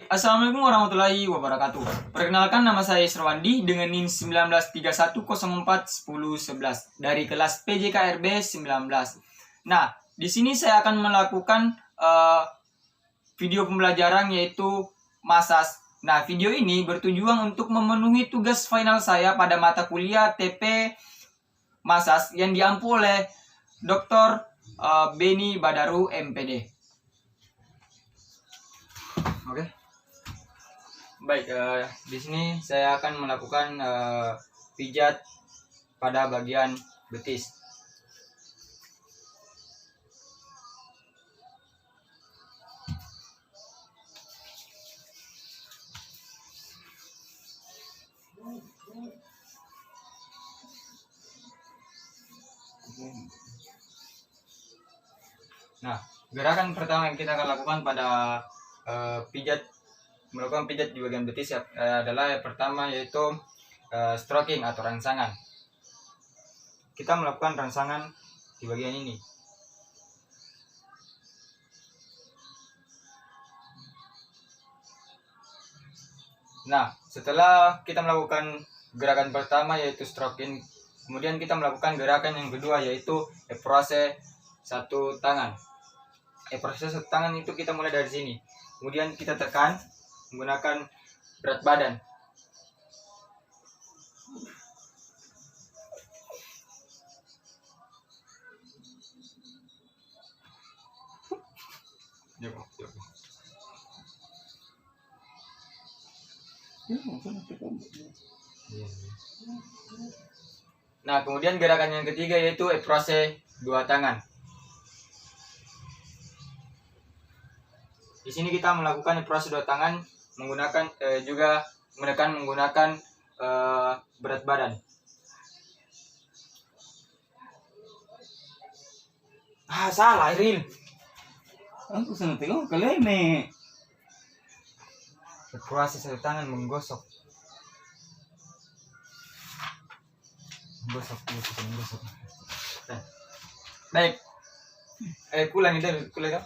Assalamualaikum warahmatullahi wabarakatuh. Perkenalkan, nama saya Israwandi dengan NIM 1931041011 dari kelas PJKRB 19. Nah, di sini saya akan melakukan video pembelajaran yaitu MASAS. Nah, video ini bertujuan untuk memenuhi tugas final saya pada mata kuliah TP MASAS yang diampu oleh Dr. Beni Badaru MPD. Oke. Baik, di sini saya akan melakukan pijat pada bagian betis. Nah, gerakan pertama yang kita akan lakukan pada melakukan pijat di bagian betis adalah yang pertama yaitu stroking atau rangsangan. Kita melakukan rangsangan di bagian ini. Nah, setelah kita melakukan gerakan pertama yaitu stroking, kemudian kita melakukan gerakan yang kedua yaitu eprose satu tangan. Eprose satu tangan itu kita mulai dari sini. Kemudian kita tekan menggunakan berat badan. Nah, kemudian gerakan yang ketiga yaitu eprose dua tangan. Di sini kita melakukan eprose dua tangan menggunakan juga menekan menggunakan berat badan. Salah, Iril. Aku sana tengok kaleme. Eprose satu tangan menggosok. Menggosok. Baik. Pulang itu, pulang.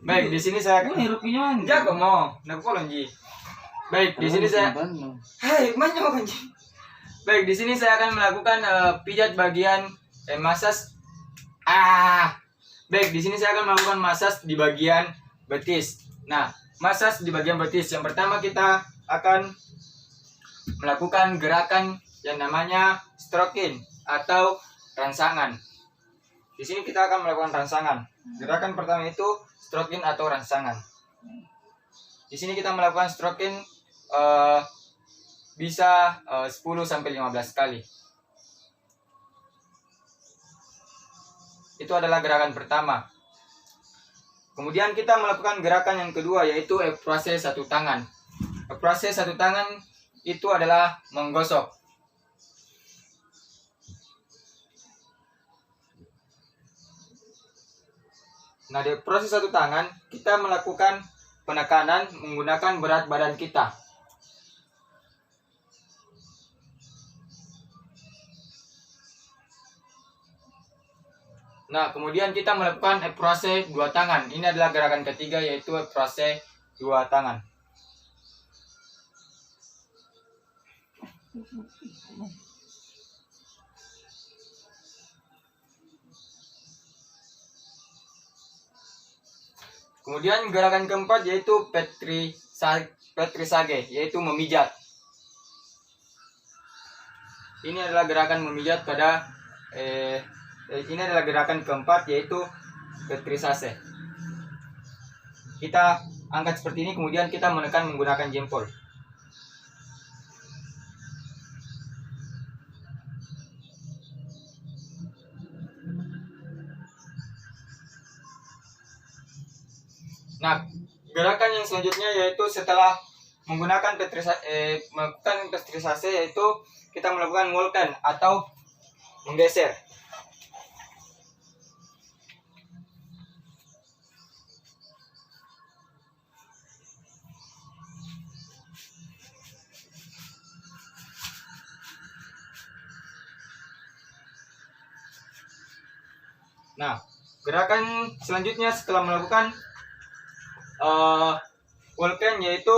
Baik, di sini saya Ini rupinya mana? jago mau, nak pulang ji. Baik, di sini saya. Hei, mana mau ji? Baik, di sini saya akan melakukan pijat bagian masas. Baik, di sini saya akan melakukan masas di bagian betis. Nah, masas di bagian betis. Yang pertama kita akan melakukan gerakan yang namanya stroking atau rangsangan. Di sini kita akan melakukan rangsangan. Gerakan pertama itu stroking atau rangsangan. Di sini kita melakukan stroking bisa 10 sampai 15 kali. Itu adalah gerakan pertama. Kemudian kita melakukan gerakan yang kedua yaitu eprose satu tangan. Eprose satu tangan itu adalah menggosok. Nah, di proses satu tangan kita melakukan penekanan menggunakan berat badan kita. Nah, kemudian kita melakukan eprose dua tangan. Ini adalah gerakan ketiga yaitu eprose dua tangan. Kemudian gerakan keempat yaitu petrisage, yaitu memijat. Ini adalah gerakan memijat pada ini adalah gerakan keempat yaitu petrisage. Kita angkat seperti ini, kemudian kita menekan menggunakan jempol. Nah, gerakan yang selanjutnya yaitu setelah menggunakan melakukan petrisase yaitu kita melakukan ngulkan atau menggeser. Nah, gerakan selanjutnya setelah melakukan walking yaitu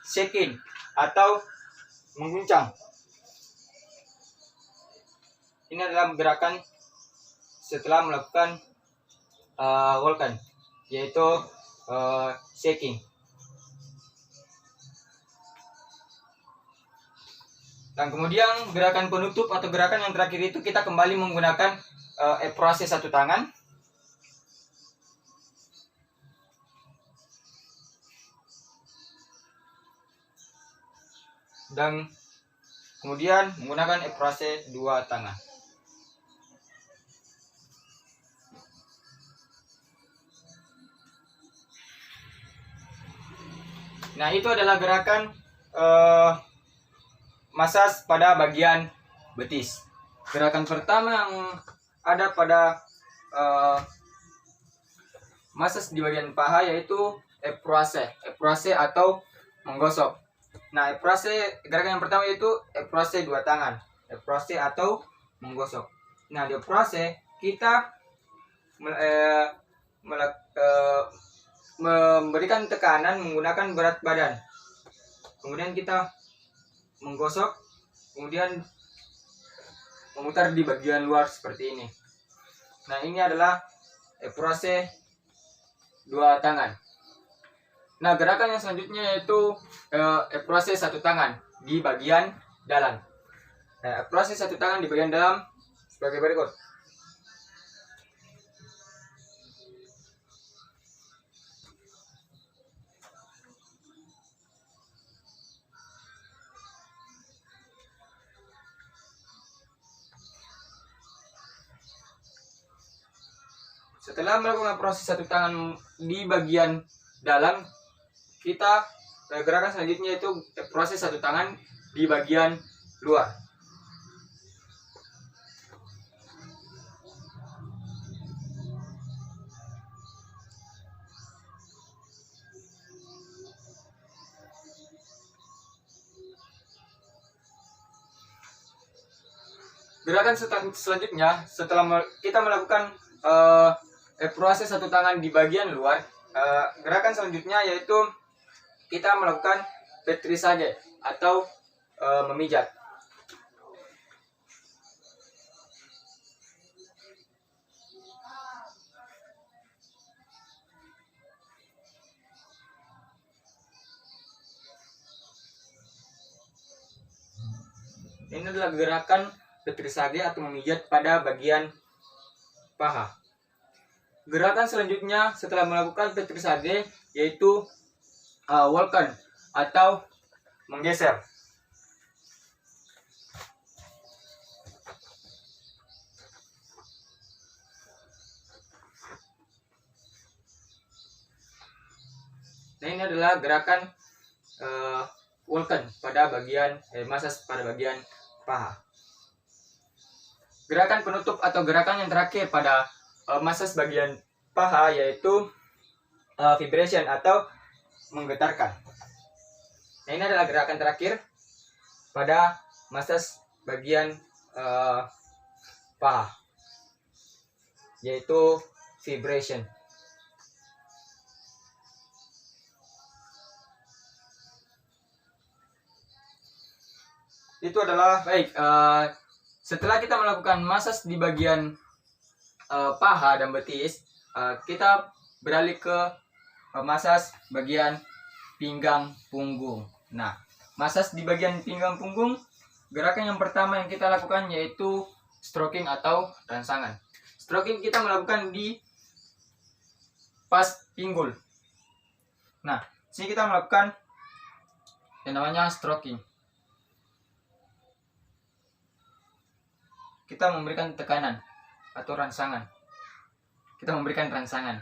shaking atau mengguncang. Ini adalah gerakan setelah melakukan walking yaitu shaking. Dan kemudian gerakan penutup atau gerakan yang terakhir itu kita kembali menggunakan proses satu tangan. Dan kemudian menggunakan proses dua tangan. Nah, itu adalah gerakan masas pada bagian betis. Gerakan pertama yang ada pada masas di bagian paha yaitu eprase atau menggosok. Nah, gerakan yang pertama yaitu eprase dua tangan, eprase atau menggosok. Nah, di eprase kita memberikan tekanan menggunakan berat badan. Kemudian kita menggosok, kemudian memutar di bagian luar seperti ini. Nah, ini adalah eprase dua tangan. Nah, gerakan yang selanjutnya yaitu eprase satu tangan di bagian dalam. Nah, eprase satu tangan di bagian dalam sebagai berikut. Setelah melakukan proses satu tangan di bagian dalam, kita gerakan selanjutnya itu proses satu tangan di bagian luar. Gerakan selanjutnya setelah kita melakukan proses satu tangan di bagian luar, gerakan selanjutnya yaitu kita melakukan petrisage atau memijat. Ini adalah gerakan petrisage atau memijat pada bagian paha. Gerakan selanjutnya setelah melakukan petrisage yaitu walking atau menggeser. Nah, ini adalah gerakan walking pada bagian masas pada bagian paha. Gerakan penutup atau gerakan yang terakhir pada masas bagian paha yaitu vibration atau menggetarkan. Nah, ini adalah gerakan terakhir pada masas bagian paha yaitu vibration. Itu adalah baik. Setelah kita melakukan masas di bagian paha dan betis, kita beralih ke masas bagian pinggang punggung. Nah, masas di bagian pinggang punggung, gerakan yang pertama yang kita lakukan yaitu stroking atau rangsangan. Stroking kita melakukan di pas pinggul. Nah, sini kita melakukan yang namanya stroking. Kita memberikan tekanan atau rangsangan. Kita memberikan rangsangan.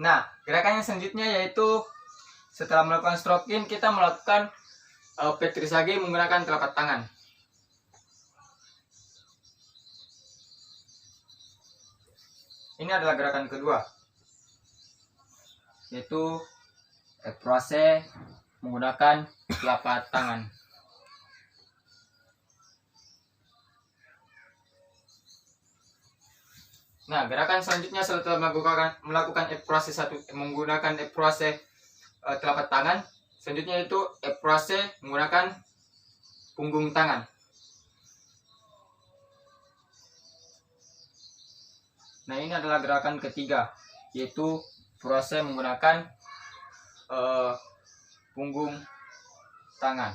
Nah, gerakan yang selanjutnya yaitu setelah melakukan stroking, kita melakukan petrisage menggunakan telapak tangan. Ini adalah gerakan kedua, yaitu proses menggunakan telapak tangan. Nah, gerakan selanjutnya setelah melakukan proses satu menggunakan proses telapak tangan, Selanjutnya itu proses menggunakan punggung tangan. Nah, ini adalah gerakan ketiga, yaitu proses menggunakan punggung tangan.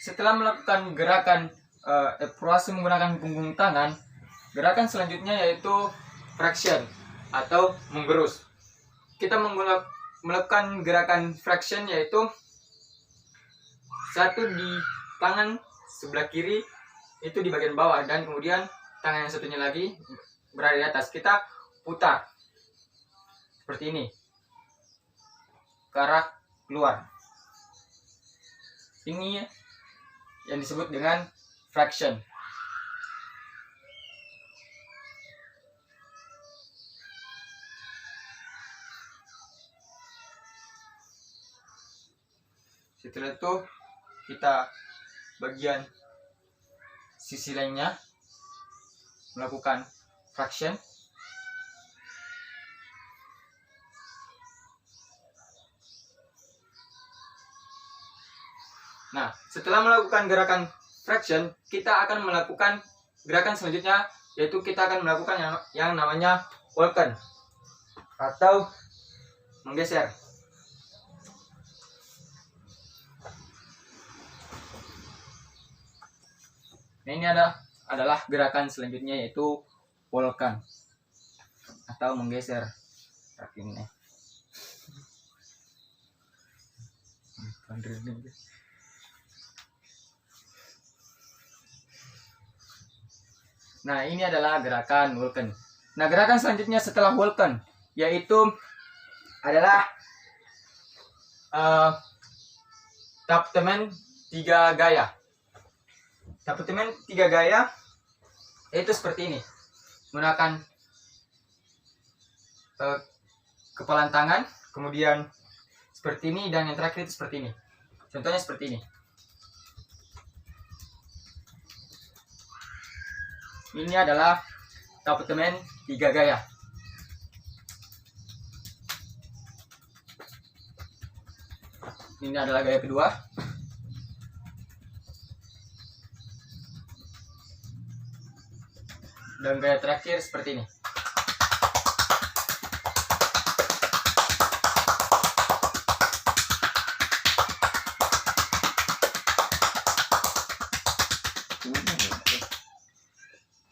Setelah melakukan gerakan proses menggunakan punggung tangan, gerakan selanjutnya yaitu flexion atau menggerus. Kita melakukan gerakan flexion yaitu satu di tangan sebelah kiri itu di bagian bawah, dan kemudian tangan yang satunya lagi berada di atas. Kita putar seperti ini ke arah keluar. Ini yang disebut dengan flexion. Setelah itu kita bagian sisi lainnya melakukan flexion. Nah, setelah melakukan gerakan flexion, kita akan melakukan gerakan selanjutnya, yaitu kita akan melakukan yang namanya walken atau menggeser. Nah, ini adalah gerakan selanjutnya, yaitu walken atau menggeser kakinya. Nah, ini adalah gerakan walken. Nah, gerakan selanjutnya setelah walken yaitu adalah taptemen 3 gaya. Taptemen 3 gaya yaitu seperti ini. Menggunakan kepalan tangan, kemudian seperti ini, dan yang terakhir itu seperti ini. Contohnya seperti ini. Ini adalah taptemen 3 gaya. Ini adalah gaya kedua. Dan gaya terakhir seperti ini.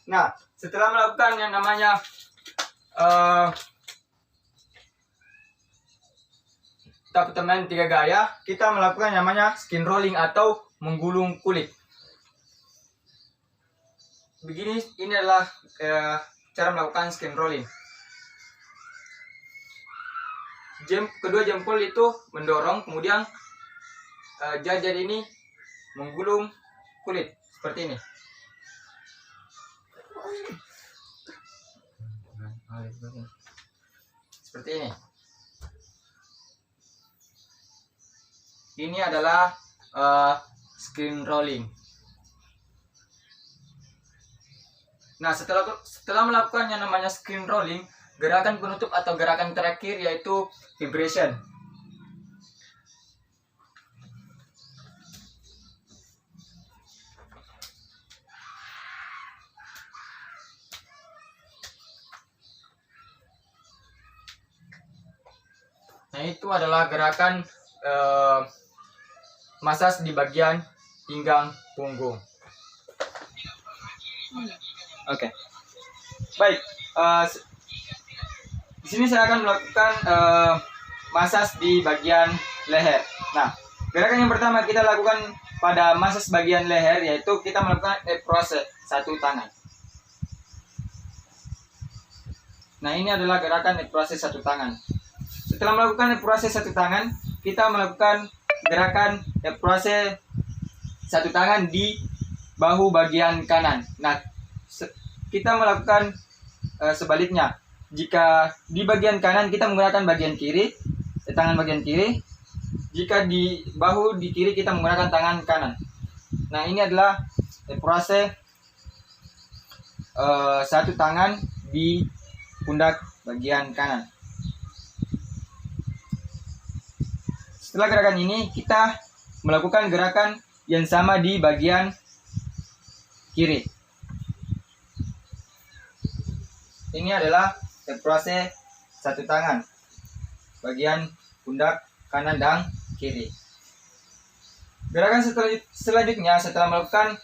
Nah, setelah melakukan yang namanya taptemen 3 gaya, kita melakukan yang namanya skin rolling atau menggulung kulit. Begini, ini adalah cara melakukan skin rolling. Kedua jempol itu mendorong, kemudian jajar ini menggulung kulit seperti ini. Seperti ini. Ini adalah skin rolling. Nah, setelah melakukan yang namanya skin rolling, gerakan penutup atau gerakan terakhir yaitu vibration. Nah, itu adalah gerakan masas di bagian pinggang punggung. Oke. Baik. Di sini saya akan melakukan masas di bagian leher. Nah, gerakan yang pertama kita lakukan pada masas bagian leher yaitu kita melakukan proses satu tangan. Nah, ini adalah gerakan proses satu tangan. Setelah melakukan proses satu tangan, kita melakukan gerakan proses satu tangan di bahu bagian kanan. Nah, kita melakukan sebaliknya. Jika di bagian kanan kita menggunakan bagian kiri, tangan bagian kiri. Jika di bahu di kiri kita menggunakan tangan kanan. Nah, ini adalah proses satu tangan di pundak bagian kanan. Setelah gerakan ini, kita melakukan gerakan yang sama di bagian kiri. Ini adalah proses satu tangan bagian pundak kanan dan kiri. Gerakan selanjutnya setelah melakukan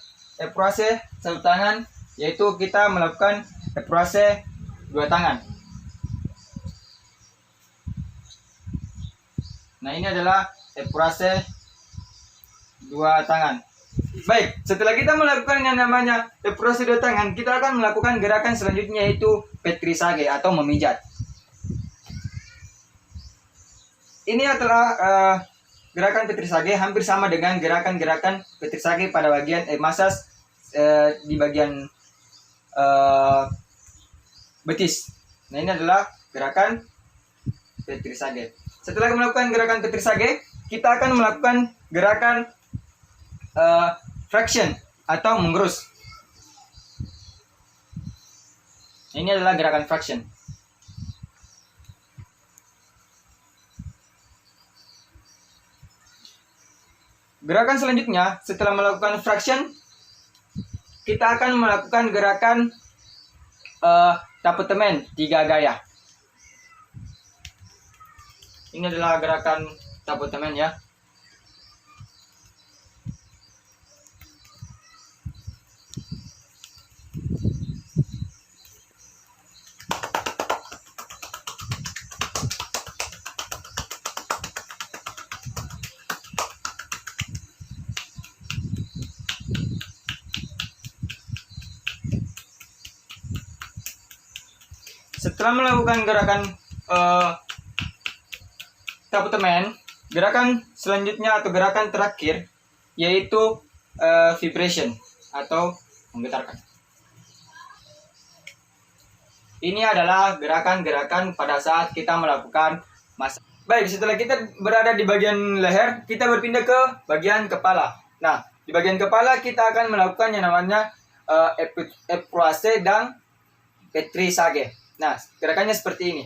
proses satu tangan, yaitu kita melakukan proses dua tangan. Nah, ini adalah proses dua tangan. Baik, setelah kita melakukan yang namanya proses dua tangan, kita akan melakukan gerakan selanjutnya, yaitu petrisage atau memijat. Ini adalah gerakan petrisage, hampir sama dengan gerakan-gerakan petrisage pada bagian massage di bagian betis. Nah, ini adalah gerakan petrisage. Setelah melakukan gerakan petrisage, kita akan melakukan gerakan flexion atau menggerus. Ini adalah gerakan flexion. Gerakan selanjutnya setelah melakukan flexion, kita akan melakukan gerakan tapetemen 3 gaya. Ini adalah gerakan tapetemen ya. Setelah melakukan gerakan tapetemen, gerakan selanjutnya atau gerakan terakhir yaitu vibration atau menggetarkan. Ini adalah gerakan-gerakan pada saat kita melakukan massage. Baik, setelah kita berada di bagian leher, kita berpindah ke bagian kepala. Nah, di bagian kepala kita akan melakukan yang namanya eprousse dan petrisage. Nah, gerakannya seperti ini.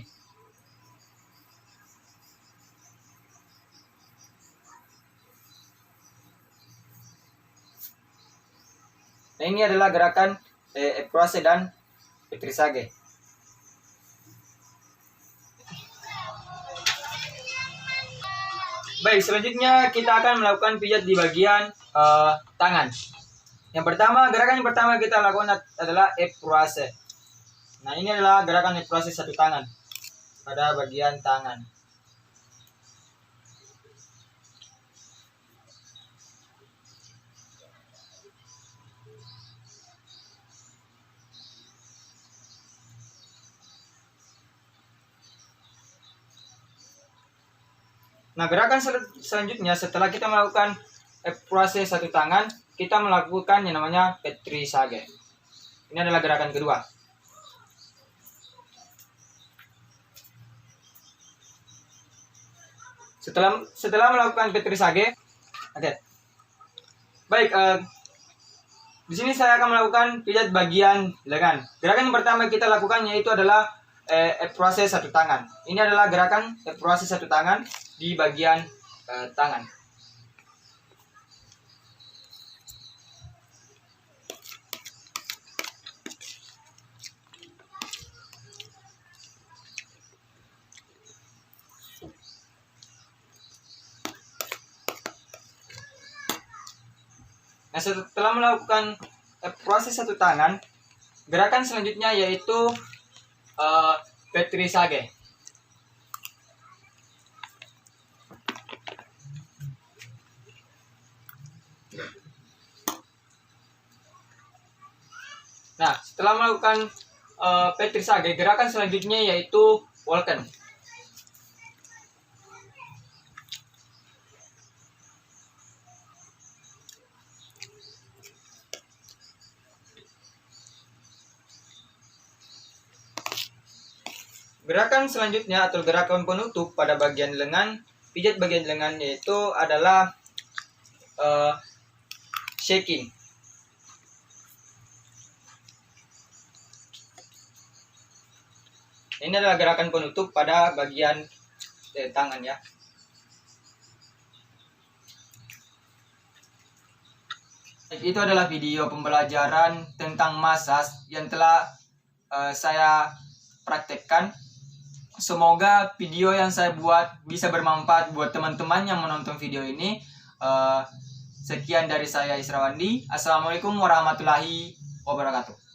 Nah, ini adalah gerakan eprousse dan petrisage. Baik, selanjutnya kita akan melakukan pijat di bagian tangan. Gerakan yang pertama kita lakukan adalah eprousse. Nah, ini adalah gerakan eprousse satu tangan pada bagian tangan. Nah, gerakan selanjutnya setelah kita melakukan eprousse satu tangan, kita melakukan yang namanya petrisage. Ini adalah gerakan kedua. Setelah melakukan petrisage, oke. Baik, di sini saya akan melakukan pijat bagian lengan. Gerakan yang pertama kita lakukan yaitu adalah eprousse satu tangan. Ini adalah gerakan eprousse satu tangan di bagian tangan. Nah, setelah melakukan proses satu tangan, gerakan selanjutnya yaitu petrisage. Nah, setelah melakukan petrisage, gerakan selanjutnya yaitu walken. Gerakan selanjutnya atau gerakan penutup pada bagian lengan, pijat bagian lengan yaitu adalah shaking. Ini adalah gerakan penutup pada bagian tangan ya. Itu adalah video pembelajaran tentang massage yang telah saya praktekkan. Semoga video yang saya buat bisa bermanfaat buat teman-teman yang menonton video ini. Sekian dari saya, Israwandi. Assalamualaikum warahmatullahi wabarakatuh.